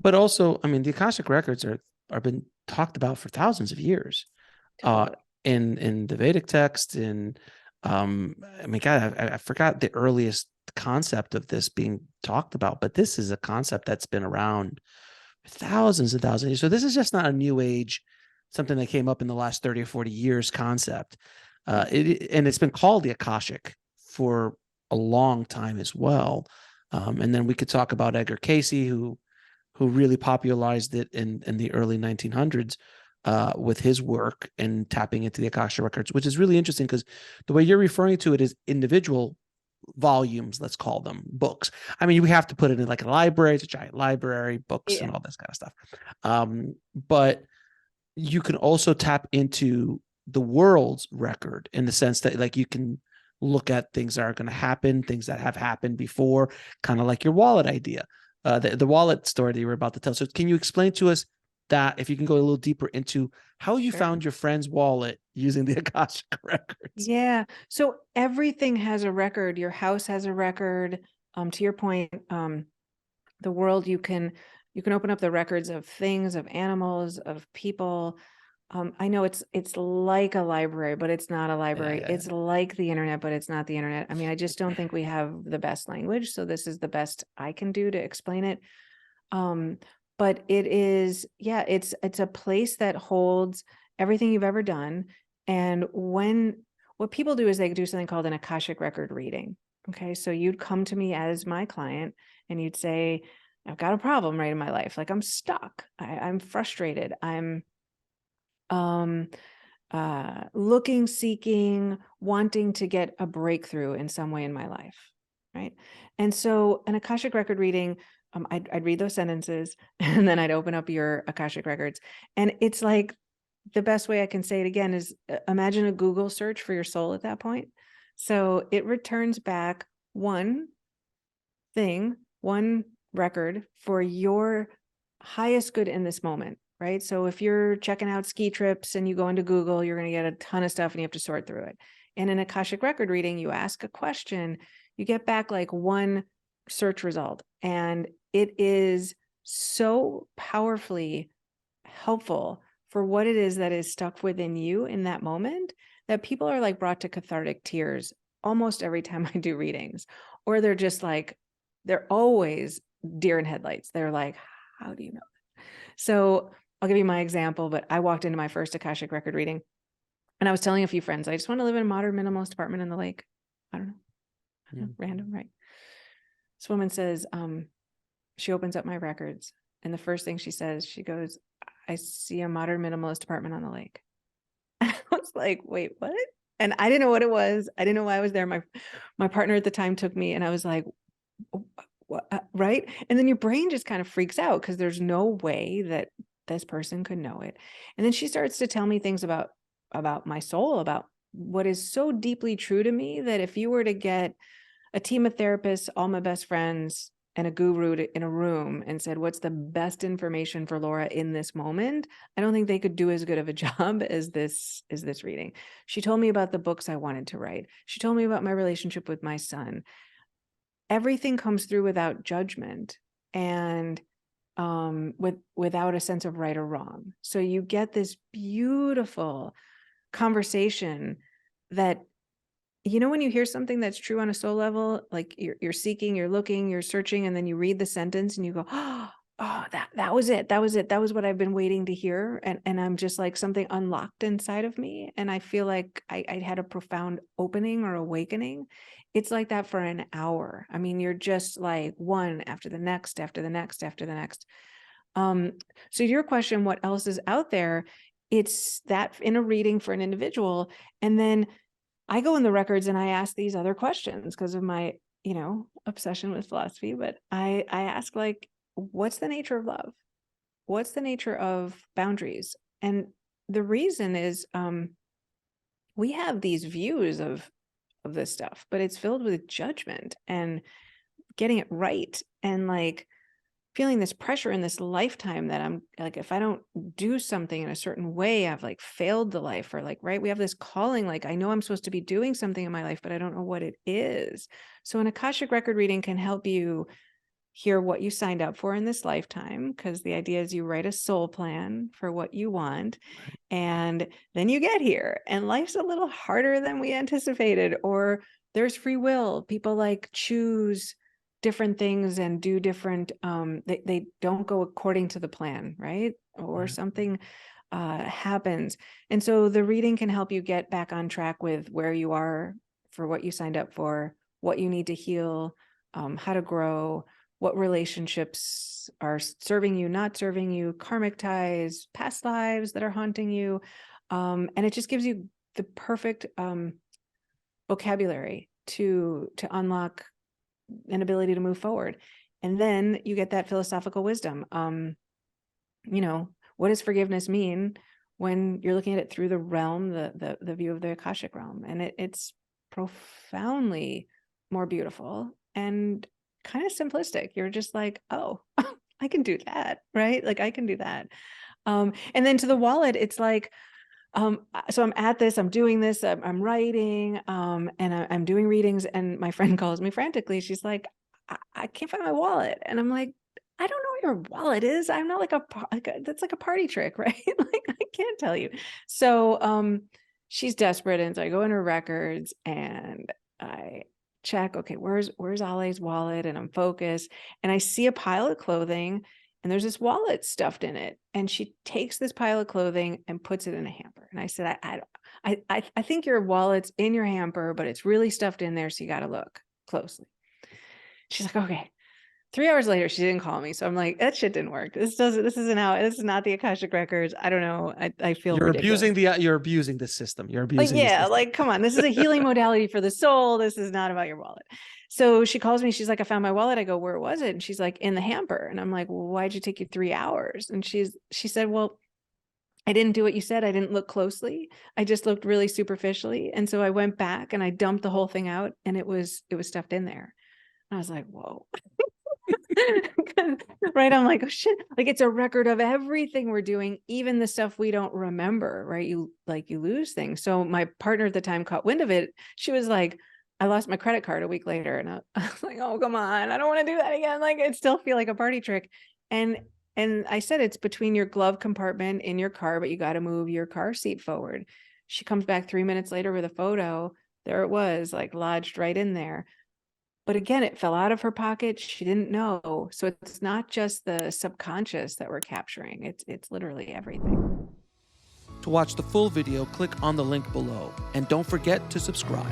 But also, I mean, the Akashic records are been talked about for thousands of years. Uh, Totally. in the Vedic text, I mean, God, I forgot the earliest concept of this being talked about, but this is a concept that's been around thousands and thousands of years. So this is just not a new age, something that came up in the last 30 or 40 years concept. And it's been called the Akashic for a long time as well. And then we could talk about Edgar Casey, who really popularized it in the early 1900s with his work and tapping into the Akasha records, which is really interesting because the way you're referring to it is individual volumes, let's call them books. I mean, we have to put it in like a library, it's a giant library, books and Yeah. all this kind of stuff. But you can also tap into the world's record in the sense that like you can look at things that are going to happen, things that have happened before, kind of like your wallet idea, the wallet story that you were about to tell. So can you explain to us that, if you can go a little deeper into how you Sure. found your friend's wallet using the Akashic records? Yeah. So everything has a record. Your house has a record. To your point, the world, you can open up the records of things, of animals, of people. I know it's like a library, but it's not a Yeah, library. yeah, It's yeah. like the internet, but it's not the internet. I mean, I just don't think we have the best language. So this is the best I can do to explain it. Um, but it is, yeah, it's a place that holds everything you've ever done. And what people do is they do something called an Akashic record reading. Okay. So you'd come to me as my client and you'd say, I've got a problem right in my life. Like I'm stuck. I'm frustrated. I'm um looking, seeking, wanting to get a breakthrough in some way in my life. Right. And so an Akashic record reading, I'd read those sentences and then I'd open up your Akashic records. And it's like the best way I can say it again is imagine a Google search for your soul at that point. So it returns back one thing, one record for your highest good in this moment, right? So if you're checking out ski trips and you go into Google, you're going to get a ton of stuff and you have to sort through it. In an Akashic record reading, you ask a question, you get back like one search result. And it is so powerfully helpful for what it is that is stuck within you in that moment that people are like brought to cathartic tears almost every time I do readings, or they're just like, they're always deer in headlights. They're like, how do you know? So I'll give you my example, but I walked into my first Akashic record reading and I was telling a few friends, I just want to live in a modern minimalist apartment in the lake. I don't know, Mm. random, right? This woman says, she opens up my records. And the first thing she says, she goes, I see a modern minimalist apartment on the lake. I was like, wait, what? And I didn't know what it was. I didn't know why I was there. My partner at the time took me and I was like, what? Right? And then your brain just kind of freaks out because there's no way that this person could know it. And then she starts to tell me things about my soul, about what is so deeply true to me that if you were to get a team of therapists, all my best friends, and a guru in a room and said, what's the best information for Laura in this moment? I don't think they could do as good of a job as this reading. She told me about the books I wanted to write. She told me about my relationship with my son. Everything comes through without judgment and without a sense of right or wrong. So you get this beautiful conversation that, you know, when you hear something that's true on a soul level, like you're seeking, you're looking, you're searching, and then you read the sentence and you go, oh, that was it. That was it. That was what I've been waiting to hear. And I'm just like something unlocked inside of me. And I feel like I had a profound opening or awakening. It's like that for an hour. I mean, you're just like one after the next, after the next, after the next. Um, so your question, what else is out there? It's that in a reading for an individual. And then I go in the records and I ask these other questions because of my, obsession with philosophy, but I ask like, what's the nature of love? What's the nature of boundaries? And the reason is we have these views of this stuff, but it's filled with judgment and getting it right. And like feeling this pressure in this lifetime that I'm like, if I don't do something in a certain way, I've like failed the life, or like, right. We have this calling, like, I know I'm supposed to be doing something in my life, but I don't know what it is. So an Akashic record reading can help you hear what you signed up for in this lifetime, because the idea is you write a soul plan for what you want, Right. and then you get here and life's a little harder than we anticipated, or there's free will. People like choose different things and do different, they don't go according to the plan, right? Or Right. something happens. And so the reading can help you get back on track with where you are for what you signed up for, what you need to heal, how to grow, what relationships are serving you, not serving you, karmic ties, past lives that are haunting you. And it just gives you the perfect vocabulary to unlock an ability to move forward. And then you get that philosophical wisdom. What does forgiveness mean when you're looking at it through the realm, the view of the Akashic realm? And it's profoundly more beautiful and kind of simplistic. You're just like, oh, I can do that, right? Like I can do that. And then to the wallet, it's like, so I'm at this, I'm doing this, I'm writing, and I'm doing readings, and my friend calls me frantically. She's like, I can't find my wallet. And I'm like, I don't know where your wallet is. I'm not that's like a party trick, right? Like I can't tell you. So she's desperate. And so I go in her records and I check, okay, where's Ale's wallet? And I'm focused. And I see a pile of clothing and there's this wallet stuffed in it. And she takes this pile of clothing and puts it in a hamper. And I said, I think your wallet's in your hamper, but it's really stuffed in there. So you got to look closely. She's like, okay. 3 hours later, she didn't call me. So I'm like, that shit didn't work. This is not the Akashic records. I don't know. I feel ridiculous. You're abusing the system. You're Like, abusing the yeah, system. like, come on. This is a healing modality for the soul. This is not about your wallet. So she calls me. She's like, I found my wallet. I go, where was it? And she's like, in the hamper. And I'm like, well, why'd you take you 3 hours? And she said, well, I didn't do what you said. I didn't look closely. I just looked really superficially. And so I went back and I dumped the whole thing out and it was stuffed in there. And I was like, whoa. Right. I'm like, oh shit. Like it's a record of everything we're doing, even the stuff we don't remember, right? You lose things. So my partner at the time caught wind of it. She was like, I lost my credit card a week later. And I was like, oh, come on. I don't want to do that again. Like it still feel like a party trick. And I said, it's between your glove compartment in your car, but you got to move your car seat forward. She comes back 3 minutes later with a photo. There it was, like lodged right in there. But again, it fell out of her pocket. She didn't know. So it's not just the subconscious that we're capturing. It's literally everything. To watch the full video, click on the link below. And don't forget to subscribe.